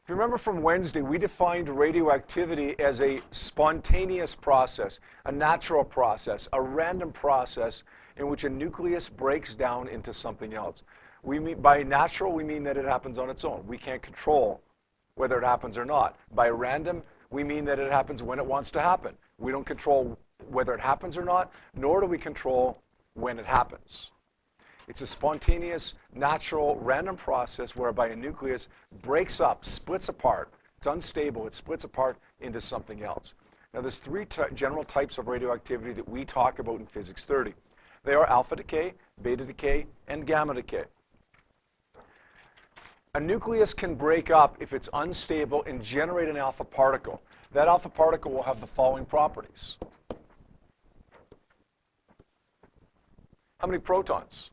If you remember from Wednesday, we defined radioactivity as a spontaneous process, a natural process, a random process in which a nucleus breaks down into something else. By natural, we mean that it happens on its own. We can't control whether it happens or not. By random, we mean that it happens when it wants to happen. We don't control whether it happens or not, nor do we control when it happens. It's a spontaneous, natural, random process whereby a nucleus breaks up, splits apart. It's unstable. It splits apart into something else. Now, there's three general types of radioactivity that we talk about in Physics 30. They are alpha decay, beta decay, and gamma decay. A nucleus can break up if it's unstable and generate an alpha particle. That alpha particle will have the following properties. How many protons?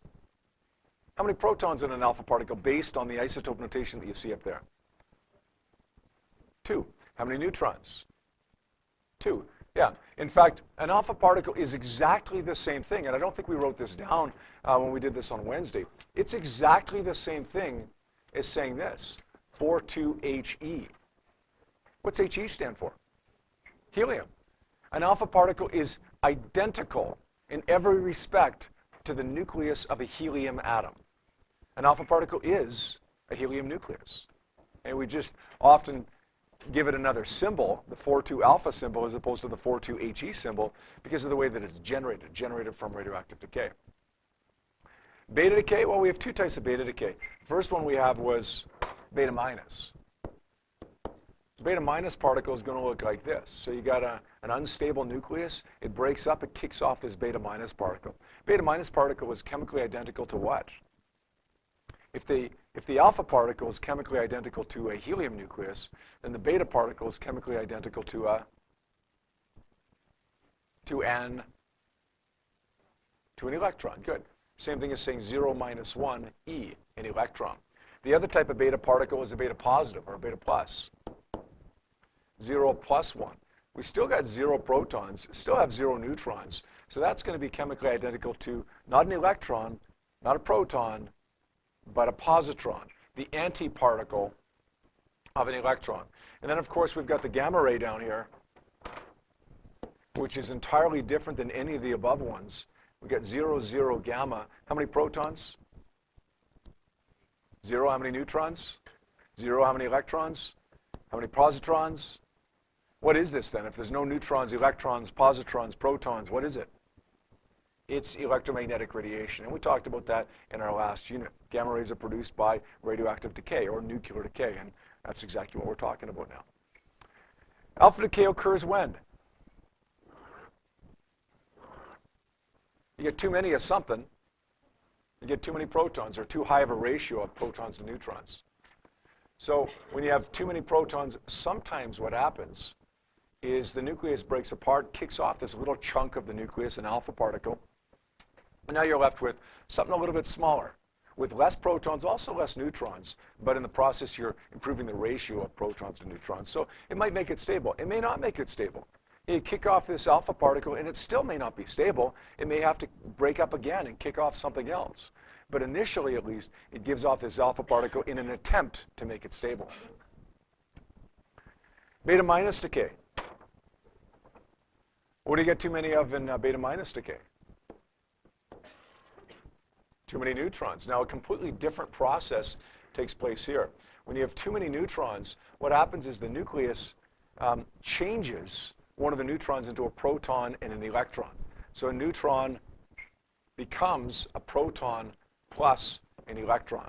How many protons in an alpha particle based on the isotope notation that you see up there? 2. How many neutrons? 2. Yeah. In fact, an alpha particle is exactly the same thing, and I don't think we wrote this down when we did this on Wednesday. It's exactly the same thing as saying this, 42He. What's He stand for? Helium. An alpha particle is identical in every respect to the nucleus of a helium atom. An alpha particle is a helium nucleus. And we just often give it another symbol, the 4,2 alpha symbol, as opposed to the 4,2 He symbol, because of the way that it's generated from radioactive decay. Beta decay, well, we have two types of beta decay. First one we have was beta minus. Beta minus particle is going to look like this. So you got an unstable nucleus. It breaks up. It kicks off this beta minus particle. Beta minus particle is chemically identical to what? If the alpha particle is chemically identical to a helium nucleus, then the beta particle is chemically identical to an electron. Good. Same thing as saying 0 minus 1 E, an electron. The other type of beta particle is a beta positive or a beta plus. 0 plus 1. We still got 0 protons, still have 0 neutrons. So that's going to be chemically identical to not an electron, not a proton, but a positron, the antiparticle of an electron. And then, of course, we've got the gamma ray down here, which is entirely different than any of the above ones. We've got 0, 0 gamma. How many protons? 0. How many neutrons? 0. How many electrons? How many positrons? What is this then? If there's no neutrons, electrons, positrons, protons, what is it? It's electromagnetic radiation. And we talked about that in our last unit. Gamma rays are produced by radioactive decay or nuclear decay, and that's exactly what we're talking about now. Alpha decay occurs when? You get too many of something. You get too many protons or too high of a ratio of protons to neutrons. So when you have too many protons, sometimes what happens is the nucleus breaks apart, kicks off this little chunk of the nucleus, an alpha particle, and now you're left with something a little bit smaller, with less protons, also less neutrons, but in the process you're improving the ratio of protons to neutrons. So it might make it stable. It may not make it stable. You kick off this alpha particle, and it still may not be stable. It may have to break up again and kick off something else. But initially, at least, it gives off this alpha particle in an attempt to make it stable. Beta minus decay. What do you get too many of in beta minus decay? Too many neutrons. Now, a completely different process takes place here. When you have too many neutrons, what happens is the nucleus changes one of the neutrons into a proton and an electron. So a neutron becomes a proton plus an electron.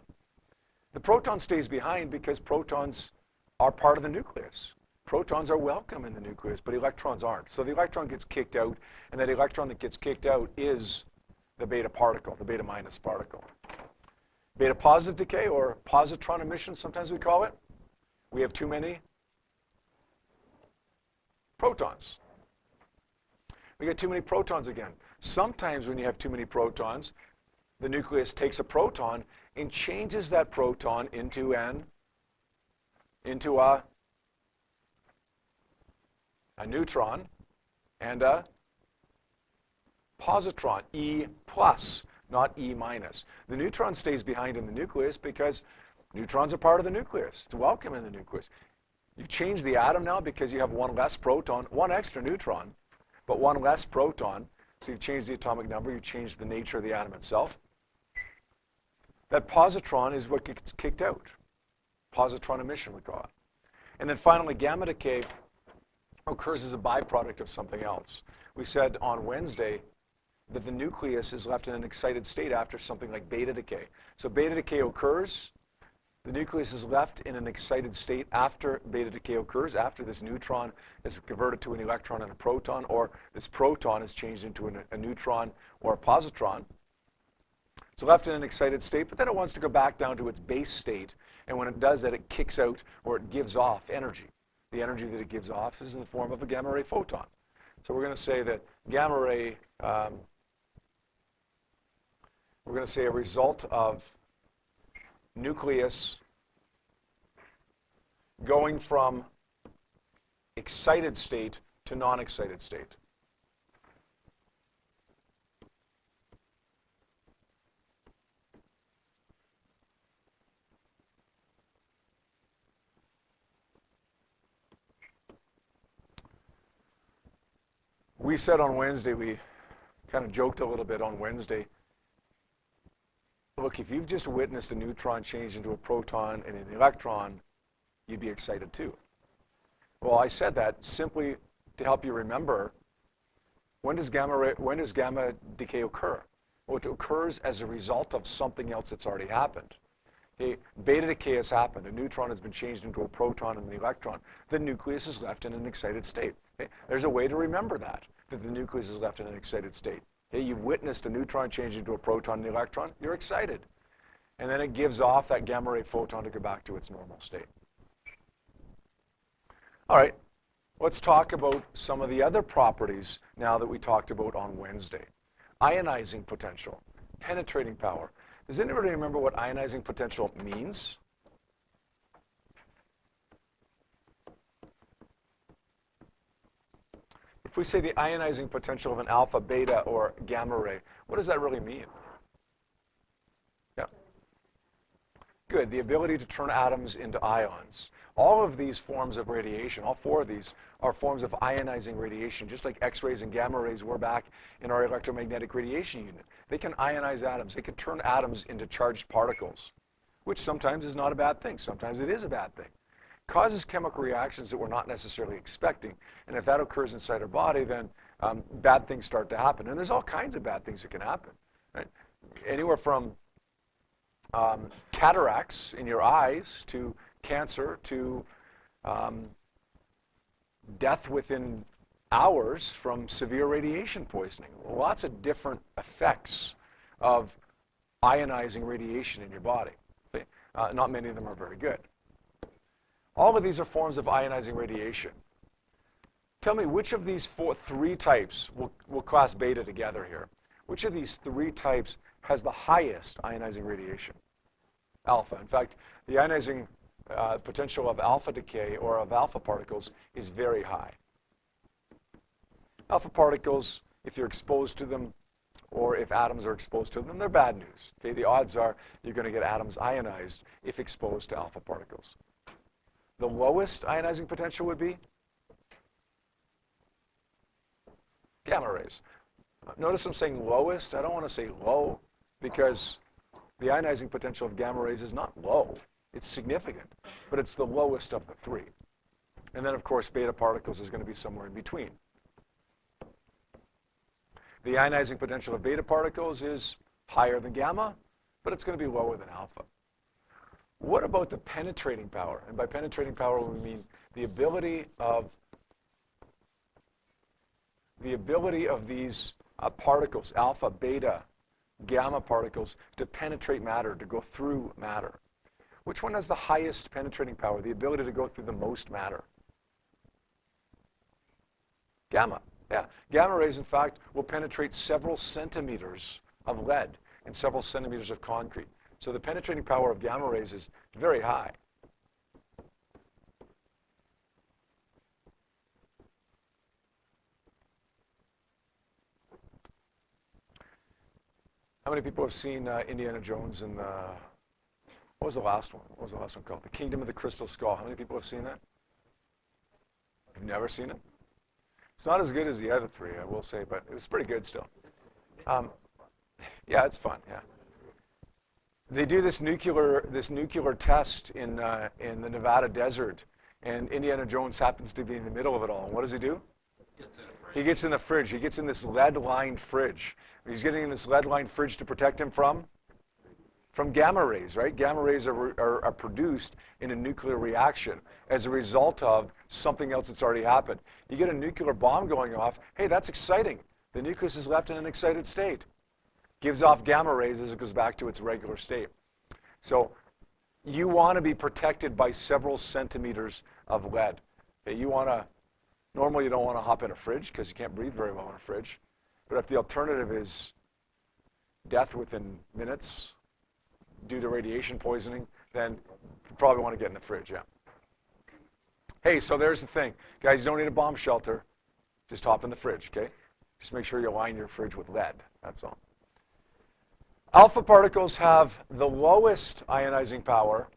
The proton stays behind because protons are part of the nucleus. Protons are welcome in the nucleus, but electrons aren't. So the electron gets kicked out, and that electron that gets kicked out is the beta particle, the beta minus particle. Beta positive decay, or positron emission, sometimes we call it. We have too many protons. We get too many protons again. Sometimes when you have too many protons, the nucleus takes a proton and changes that proton into a neutron and a positron, E plus, not E minus. The neutron stays behind in the nucleus because Neutrons are part of the nucleus. It's welcome in the nucleus. You've changed the atom now because you have one less proton, one extra neutron, but one less proton. So you've changed the atomic number, you've changed the nature of the atom itself. That positron is what gets kicked out. Positron emission, we call it. And then finally, gamma decay occurs as a byproduct of something else. We said on Wednesday that the nucleus is left in an excited state after something like beta decay. So beta decay occurs, the nucleus is left in an excited state after beta decay occurs, after this neutron is converted to an electron and a proton, or this proton is changed into a neutron or a positron. It's left in an excited state, but then it wants to go back down to its base state. And when it does that, it kicks out, or it gives off energy. The energy that it gives off is in the form of a gamma ray photon. So we're going to say that gamma ray, we're going to say a result of nucleus going from excited state to non-excited state. We said on Wednesday, we kind of joked a little bit on Wednesday, look, if you've just witnessed a neutron change into a proton and an electron, you'd be excited too. Well, I said that simply to help you remember, when does gamma decay occur? Well, it occurs as a result of something else that's already happened. Okay, beta decay has happened. A neutron has been changed into a proton and an electron. The nucleus is left in an excited state. Okay? There's a way to remember that the nucleus is left in an excited state. Okay? You've witnessed a neutron change into a proton and an electron. You're excited. And then it gives off that gamma ray photon to go back to its normal state. All right, let's talk about some of the other properties now that we talked about on Wednesday. Ionizing potential, penetrating power. Does anybody remember what ionizing potential means? If we say the ionizing potential of an alpha, beta, or gamma ray, what does that really mean? Yeah. Good, the ability to turn atoms into ions. All of these forms of radiation, all four of these, are forms of ionizing radiation, just like X-rays and gamma rays were back in our electromagnetic radiation unit. They can ionize atoms. They can turn atoms into charged particles, which sometimes is not a bad thing. Sometimes it is a bad thing. Causes chemical reactions that we're not necessarily expecting. And if that occurs inside our body, then bad things start to happen. And there's all kinds of bad things that can happen. Right? Anywhere from cataracts in your eyes to cancer to death within hours from severe radiation poisoning. Lots of different effects of ionizing radiation in your body. Not many of them are very good. All of these are forms of ionizing radiation. Tell me, which of these three types, we'll class beta together here, which of these three types has the highest ionizing radiation? Alpha. In fact, the ionizing potential of alpha decay or of alpha particles is very high. Alpha particles, if you're exposed to them or if atoms are exposed to them, they're bad news. Okay? The odds are you're going to get atoms ionized if exposed to alpha particles. The lowest ionizing potential would be gamma rays. Notice I'm saying lowest. I don't want to say low because the ionizing potential of gamma rays is not low. It's significant, but it's the lowest of the three. And then, of course, beta particles is going to be somewhere in between. The ionizing potential of beta particles is higher than gamma, but it's going to be lower than alpha. What about the penetrating power? And by penetrating power, we mean the ability of these particles, alpha, beta, gamma particles, to penetrate matter, to go through matter. Which one has the highest penetrating power, the ability to go through the most matter? Gamma. Yeah. Gamma rays, in fact, will penetrate several centimeters of lead and several centimeters of concrete. So the penetrating power of gamma rays is very high. How many people have seen Indiana Jones and was the last one? What was the last one called? The Kingdom of the Crystal Skull. How many people have seen that? You've never seen it? It's not as good as the other three, I will say, but it was pretty good still. Yeah, it's fun. Yeah. They do this nuclear test in the Nevada desert, and Indiana Jones happens to be in the middle of it all. And what does he do? He gets in the fridge. He gets in this lead-lined fridge. He's getting in this lead-lined fridge to protect him from gamma rays, right? Gamma rays are produced in a nuclear reaction as a result of something else that's already happened. You get a nuclear bomb going off. Hey, that's exciting. The nucleus is left in an excited state. Gives off gamma rays as it goes back to its regular state. So you want to be protected by several centimeters of lead. Okay, normally you don't want to hop in a fridge because you can't breathe very well in a fridge. But if the alternative is death within minutes due to radiation poisoning, then you probably want to get in the fridge, yeah. Hey, so there's the thing. Guys, you don't need a bomb shelter. Just hop in the fridge, okay? Just make sure you line your fridge with lead, that's all. Alpha particles have the lowest ionizing power,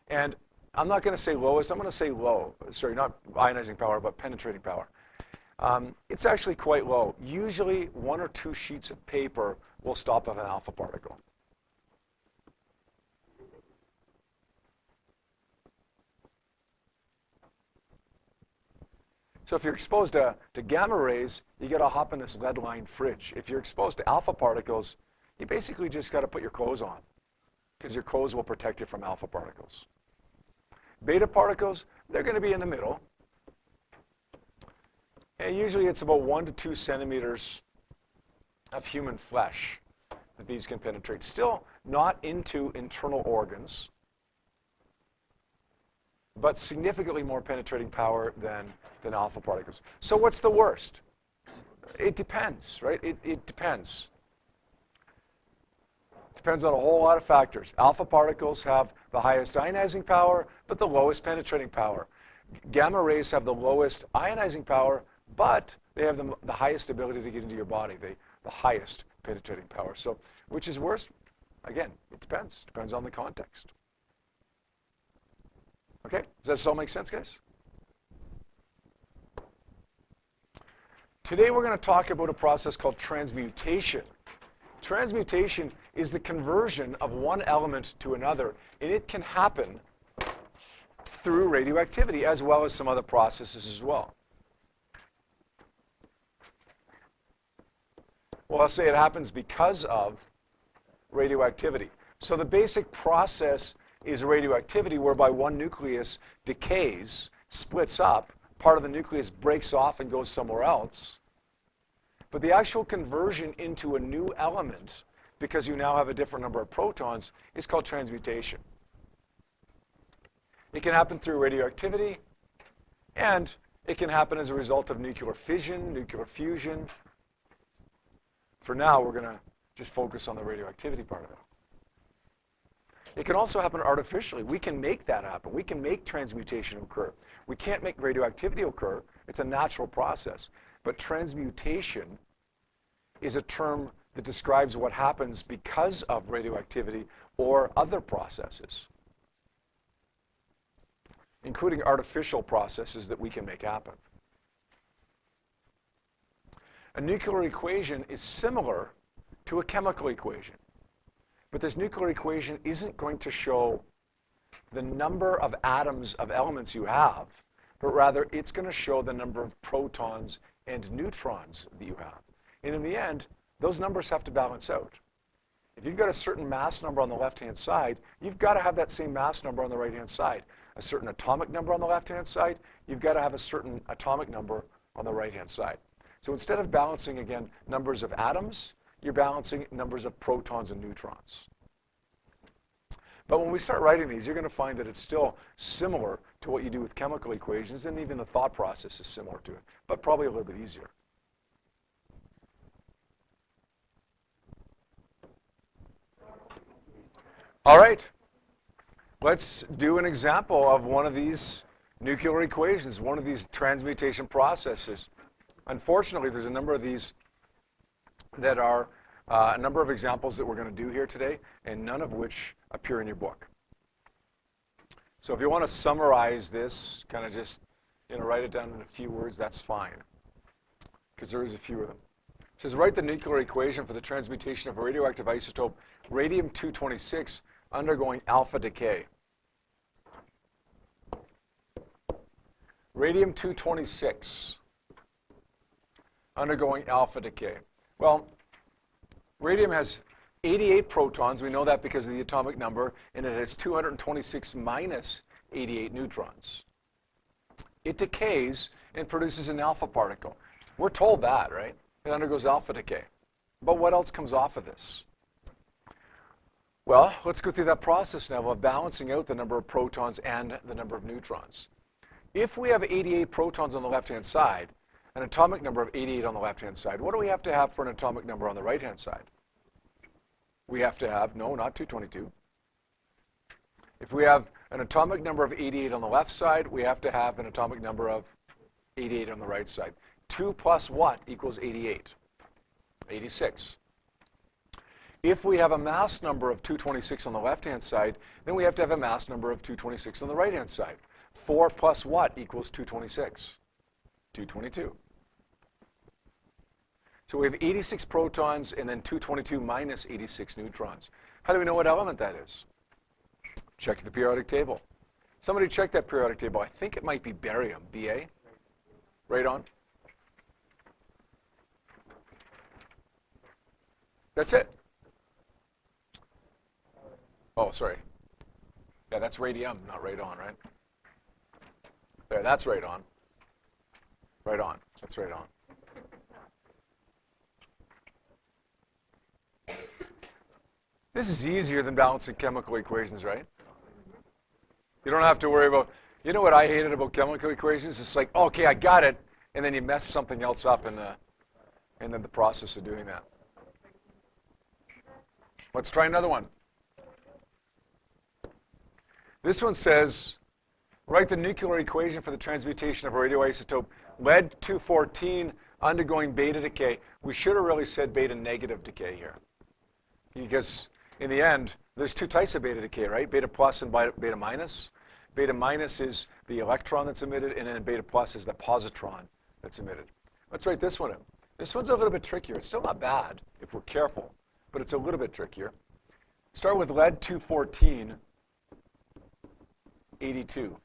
and I'm not going to say lowest, I'm going to say low. Sorry, not ionizing power, but penetrating power. It's actually quite low. Usually 1 or 2 sheets of paper will stop an alpha particle. So if you're exposed to gamma rays, you got to hop in this lead-lined fridge. If you're exposed to alpha particles, you basically just got to put your clothes on because your clothes will protect you from alpha particles. Beta particles, they're going to be in the middle. And usually it's about 1 to 2 centimeters of human flesh that these can penetrate. Still not into internal organs, but significantly more penetrating power than alpha particles. So what's the worst? It depends, right? It depends. Depends on a whole lot of factors. Alpha particles have the highest ionizing power, but the lowest penetrating power. Gamma rays have the lowest ionizing power, but they have the highest ability to get into your body, the highest penetrating power. So which is worse? Again, it depends. Depends on the context. Okay, does that all make sense, guys? Today we're going to talk about a process called transmutation. Transmutation is the conversion of one element to another, and it can happen through radioactivity as well as some other processes as well. Well, I'll say it happens because of radioactivity. So the basic process is radioactivity, whereby one nucleus decays, splits up, part of the nucleus breaks off and goes somewhere else. But the actual conversion into a new element, because you now have a different number of protons, is called transmutation. It can happen through radioactivity, and it can happen as a result of nuclear fission, nuclear fusion. For now, we're going to just focus on the radioactivity part of it. It can also happen artificially. We can make that happen. We can make transmutation occur. We can't make radioactivity occur. It's a natural process. But transmutation is a term that describes what happens because of radioactivity or other processes, including artificial processes that we can make happen. A nuclear equation is similar to a chemical equation. But this nuclear equation isn't going to show the number of atoms of elements you have, but rather it's going to show the number of protons and neutrons that you have. And in the end, those numbers have to balance out. If you've got a certain mass number on the left-hand side, you've got to have that same mass number on the right-hand side. A certain atomic number on the left-hand side, you've got to have a certain atomic number on the right-hand side. So instead of balancing, again, numbers of atoms, you're balancing numbers of protons and neutrons. But when we start writing these, you're going to find that it's still similar to what you do with chemical equations, and even the thought process is similar to it, but probably a little bit easier. All right, let's do an example of one of these nuclear equations, one of these transmutation processes. Unfortunately, there's a number of these that are a number of examples that we're going to do here today, and none of which appear in your book. So if you want to summarize this, kind of just write it down in a few words, that's fine, because there is a few of them. It says, write the nuclear equation for the transmutation of a radioactive isotope, radium-226, undergoing alpha decay. Radium-226, undergoing alpha decay. Well, radium has 88 protons. We know that because of the atomic number, and it has 226 minus 88 neutrons. It decays and produces an alpha particle. We're told that, right? It undergoes alpha decay. But what else comes off of this? Well, let's go through that process now of balancing out the number of protons and the number of neutrons. If we have 88 protons on the left-hand side, an atomic number of 88 on the left-hand side, what do we have to have for an atomic number on the right-hand side? We have to have, no, not 222. If we have an atomic number of 88 on the left side, we have to have an atomic number of 88 on the right side. 2 plus what equals 88? 86. If we have a mass number of 226 on the left-hand side, then we have to have a mass number of 226 on the right-hand side. 4 plus what equals 226? 222. So we have 86 protons and then 222 minus 86 neutrons. How do we know what element that is? Check the periodic table. Somebody check that periodic table. I think it might be barium, Ba. Right on. That's it. Oh, sorry. Yeah, that's radium, not radon, right? There, that's radon. Right on. That's radon. This is easier than balancing chemical equations, right? You don't have to worry about, you know what I hated about chemical equations? It's like, okay, I got it, and then you mess something else up in the process of doing that. Let's try another one. This one says, write the nuclear equation for the transmutation of a radioisotope lead-214 undergoing beta decay. We should have really said beta negative decay here, because in the end, there's two types of beta decay, right? Beta plus and beta minus. Beta minus is the electron that's emitted, and then beta plus is the positron that's emitted. Let's write this one in. This one's a little bit trickier. It's still not bad if we're careful, but it's a little bit trickier. Start with lead-214, 82.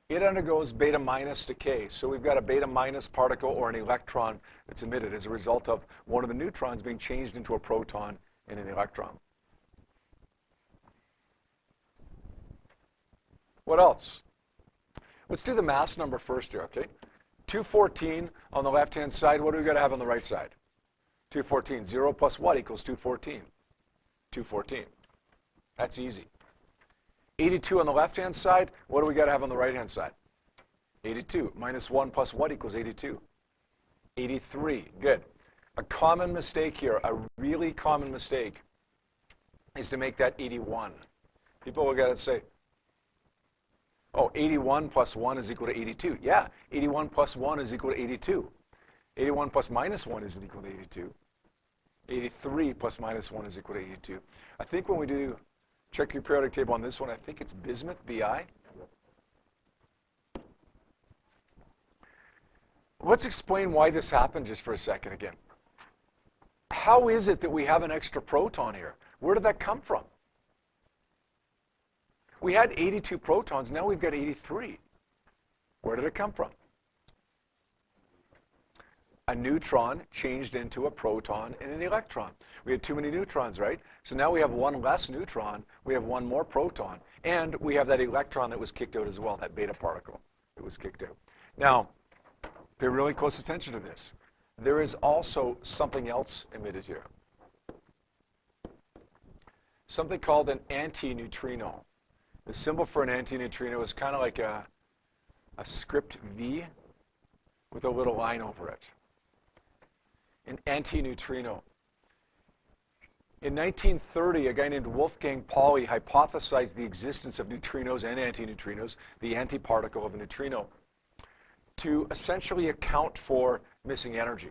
It undergoes beta minus decay. So we've got a beta minus particle or an electron that's emitted as a result of one of the neutrons being changed into a proton and an electron. What else? Let's do the mass number first here, okay? 214 on the left-hand side. What do we got to have on the right side? 214. 0 plus what equals 214? 214. That's easy. 82 on the left-hand side. What do we got to have on the right-hand side? 82. Minus 1 plus what equals 82? 83. Good. A common mistake here, a really common mistake, is to make that 81. People will get to say, oh, 81 plus 1 is equal to 82. Yeah, 81 plus 1 is equal to 82. 81 plus minus 1 is equal to 82. 83 plus minus 1 is equal to 82. I think when we do check your periodic table on this one, I think it's bismuth, Bi. Let's explain why this happened just for a second again. How is it that we have an extra proton here? Where did that come from? We had 82 protons, now we've got 83. Where did it come from? A neutron changed into a proton and an electron. We had too many neutrons, right? So now we have one less neutron, we have one more proton, and we have that electron that was kicked out as well, that beta particle that was kicked out. Now, pay really close attention to this. There is also something else emitted here. Something called an anti-neutrino. The symbol for an anti-neutrino is kind of like a script V with a little line over it. An anti-neutrino. In 1930, a guy named Wolfgang Pauli hypothesized the existence of neutrinos and antineutrinos, the antiparticle of a neutrino, to essentially account for missing energy.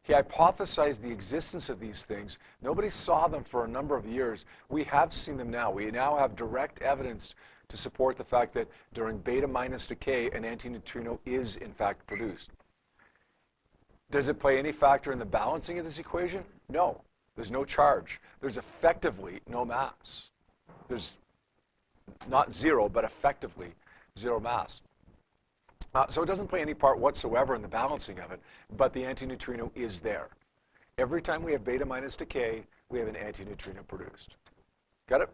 He hypothesized the existence of these things. Nobody saw them for a number of years. We have seen them now. We now have direct evidence to support the fact that during beta minus decay, an antineutrino is in fact produced. Does it play any factor in the balancing of this equation? No. There's no charge. There's effectively no mass. There's not zero, but effectively zero mass. So it doesn't play any part whatsoever in the balancing of it, but the antineutrino is there. Every time we have beta minus decay, we have an antineutrino produced. Got it?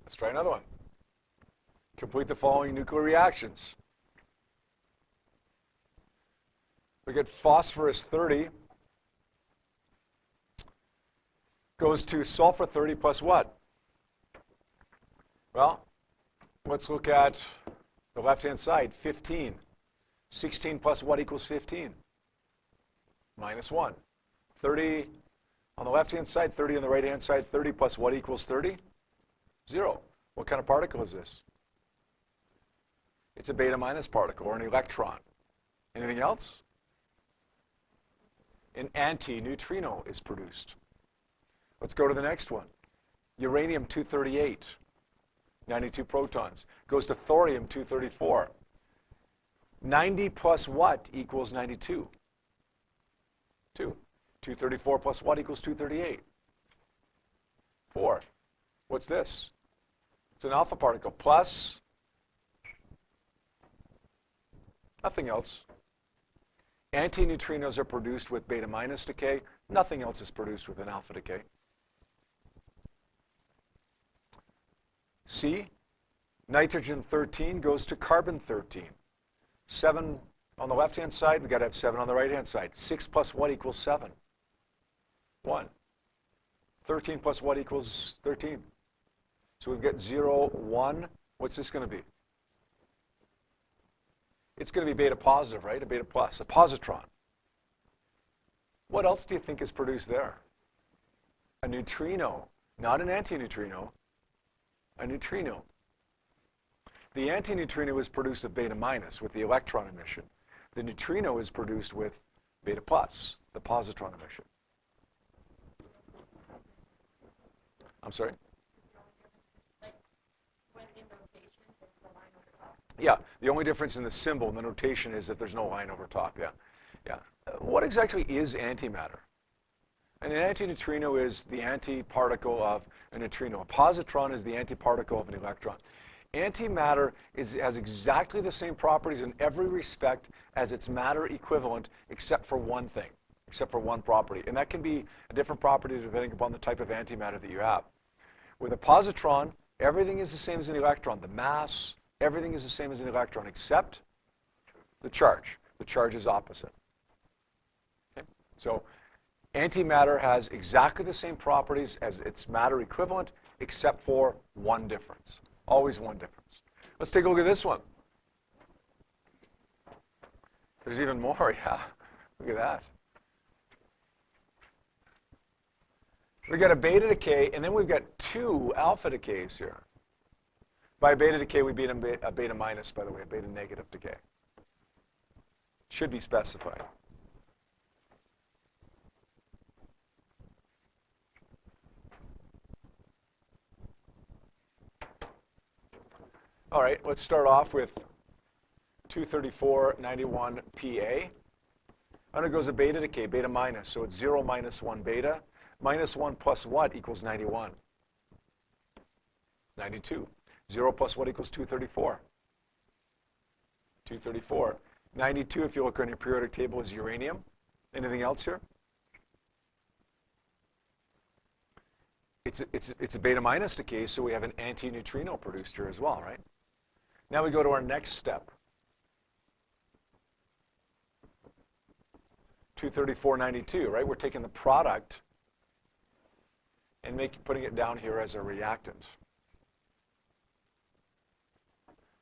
Let's try another one. Complete the following nuclear reactions. We get phosphorus 30 goes to sulfur 30 plus what? Well, let's look at the left-hand side, 15. 16 plus what equals 15? Minus 1. 30 on the left-hand side, 30 on the right-hand side. 30 plus what equals 30? 0. What kind of particle is this? It's a beta minus particle, or an electron. Anything else? An anti-neutrino is produced. Let's go to the next one. Uranium 238, 92 protons, goes to thorium 234. 90 plus what equals 92? 2. 234 plus what equals 238? 4. What's this? It's an alpha particle plus nothing else. Antineutrinos are produced with beta minus decay. Nothing else is produced with an alpha decay. C, nitrogen 13 goes to carbon 13. 7 on the left-hand side, we've got to have 7 on the right-hand side. 6 plus what equals 7? 1. 13 plus what equals 13? So we've got 0, 1. What's this going to be? It's going to be beta positive, right? A beta plus, a positron. What else do you think is produced there? A neutrino, not an antineutrino, a neutrino. The antineutrino is produced with beta minus, with the electron emission. The neutrino is produced with beta plus, the positron emission. I'm sorry? Yeah, the only difference in the symbol and the notation is that there's no line over top, yeah. What exactly is antimatter? An antineutrino is the antiparticle of a neutrino. A positron is the antiparticle of an electron. Antimatter has exactly the same properties in every respect as its matter equivalent, except for one thing, except for one property. And that can be a different property depending upon the type of antimatter that you have. With a positron, everything is the same as an electron. The mass, everything is the same as an electron, except the charge. The charge is opposite. Okay? So antimatter has exactly the same properties as its matter equivalent, except for one difference. Always one difference. Let's take a look at this one. There's even more, yeah. Look at that. We've got a beta decay, and then we've got 2 alpha decays here. By beta decay, we mean a beta minus, by the way, a beta negative decay. Should be specified. All right, let's start off with 23491 PA. Undergoes a beta decay, beta minus, so it's 0 minus 1 beta. Minus 1 plus what equals 91? 92. 0 plus what equals 234? 234. 92, if you look on your periodic table, is uranium. Anything else here? It's a beta minus decay, so we have an antineutrino produced here as well, right? Now we go to our next step. 23492, right? We're taking the product and putting it down here as a reactant.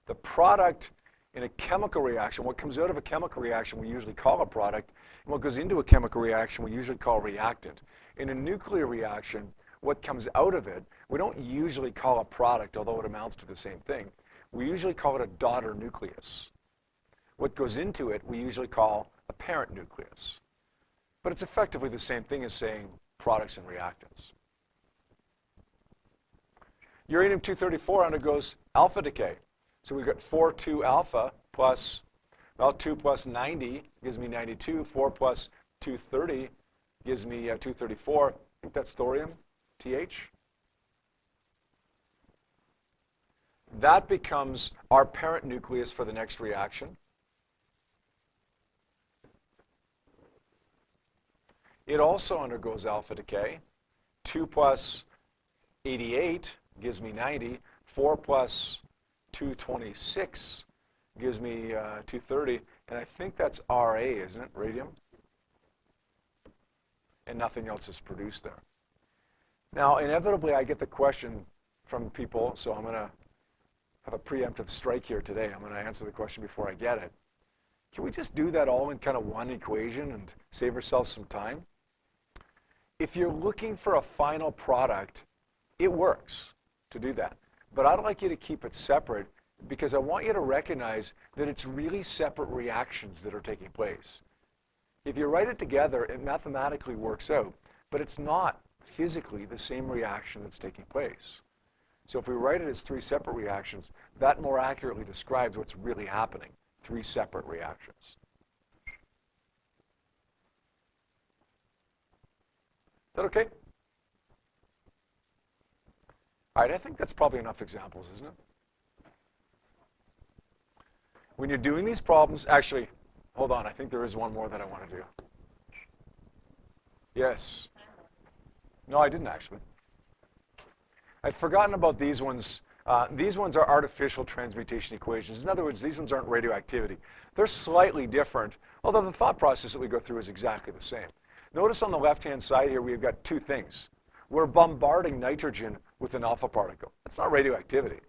The product in a chemical reaction, what comes out of a chemical reaction we usually call a product, and what goes into a chemical reaction we usually call a reactant. In a nuclear reaction, what comes out of it, we don't usually call a product, although it amounts to the same thing. We usually call it a daughter nucleus. what goes into it we usually call a parent nucleus. But it's effectively the same thing as saying products and reactants. Uranium-234 undergoes alpha decay. So we've got 4, 2 alpha plus, well, 2 plus 90 gives me 92. 4 plus 230 gives me 234. I think that's thorium, TH. That becomes our parent nucleus for the next reaction. It also undergoes alpha decay. 2 plus 88 gives me 90. 4 plus 226 gives me 230. And I think that's Ra, isn't it? Radium. And nothing else is produced there. Now, inevitably, I get the question from people, so I'm going to have a preemptive strike here today. I'm going to answer the question before I get it. Can we just do that all in kind of one equation and save ourselves some time? If you're looking for a final product, it works to do that. But I'd like you to keep it separate because I want you to recognize that it's really separate reactions that are taking place. If you write it together, it mathematically works out, but it's not physically the same reaction that's taking place. So if we write it as 3 separate reactions, that more accurately describes what's really happening, 3 separate reactions. Is that okay? All right, I think that's probably enough examples, isn't it? When you're doing these problems, actually, hold on, I think there is one more that I want to do. Yes. No, I didn't actually. I'd forgotten about these ones. These ones are artificial transmutation equations. In other words, these ones aren't radioactivity. They're slightly different, although the thought process that we go through is exactly the same. Notice on the left-hand side here, we've got 2 things. We're bombarding nitrogen with an alpha particle. That's not radioactivity,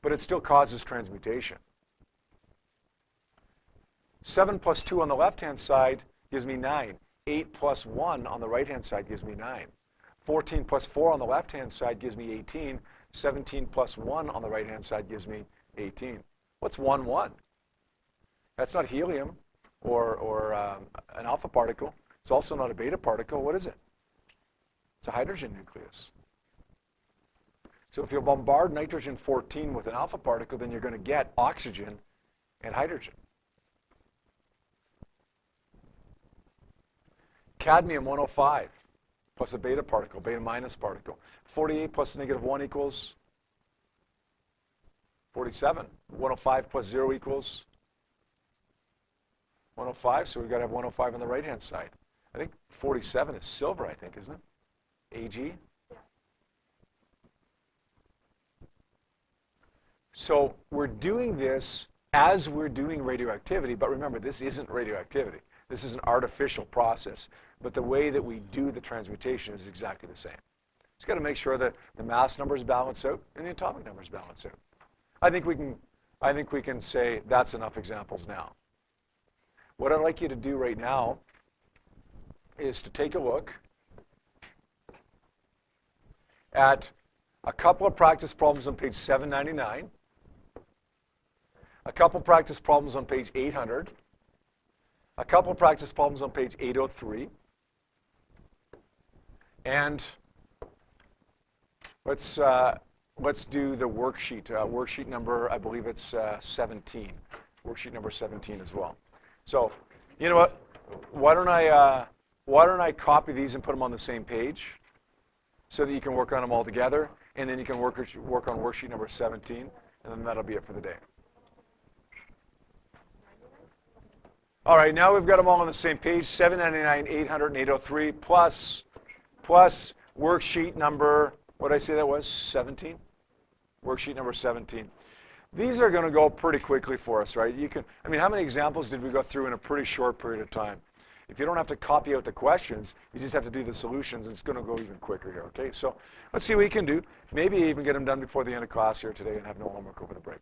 but it still causes transmutation. 7 plus 2 on the left-hand side gives me 9. 8 plus 1 on the right-hand side gives me 9. 14 plus 4 on the left-hand side gives me 18. 17 plus 1 on the right-hand side gives me 18. What's 1, 1? That's not helium or an alpha particle. It's also not a beta particle. What is it? It's a hydrogen nucleus. So if you bombard nitrogen-14 with an alpha particle, then you're going to get oxygen and hydrogen. Cadmium-105 plus a beta particle, beta minus particle. 48 plus -1 equals 47. 105 plus 0 equals 105, so we've got to have 105 on the right-hand side. I think 47 is silver, I think, isn't it? Ag? So we're doing this as we're doing radioactivity, but remember, this isn't radioactivity. This is an artificial process, but the way that we do the transmutation is exactly the same. Just got to make sure that the mass numbers balance out and the atomic numbers balance out. I think we can say that's enough examples now. What I'd like you to do right now is to take a look at a couple of practice problems on page 799, a couple practice problems on page 800, a couple practice problems on page 803, and let's do the worksheet. Worksheet number, I believe it's 17. Worksheet number 17 as well. So, you know what? Why don't I copy these and put them on the same page, so that you can work on them all together, and then you can work on worksheet number 17, and then that'll be it for the day. All right, now we've got them all on the same page, 799, 800, and 803, plus worksheet number, what did I say that was, 17? Worksheet number 17. These are going to go pretty quickly for us, right? I mean, how many examples did we go through in a pretty short period of time? If you don't have to copy out the questions, you just have to do the solutions. It's going to go even quicker here, okay? So let's see what we can do. Maybe even get them done before the end of class here today and have no homework over the break.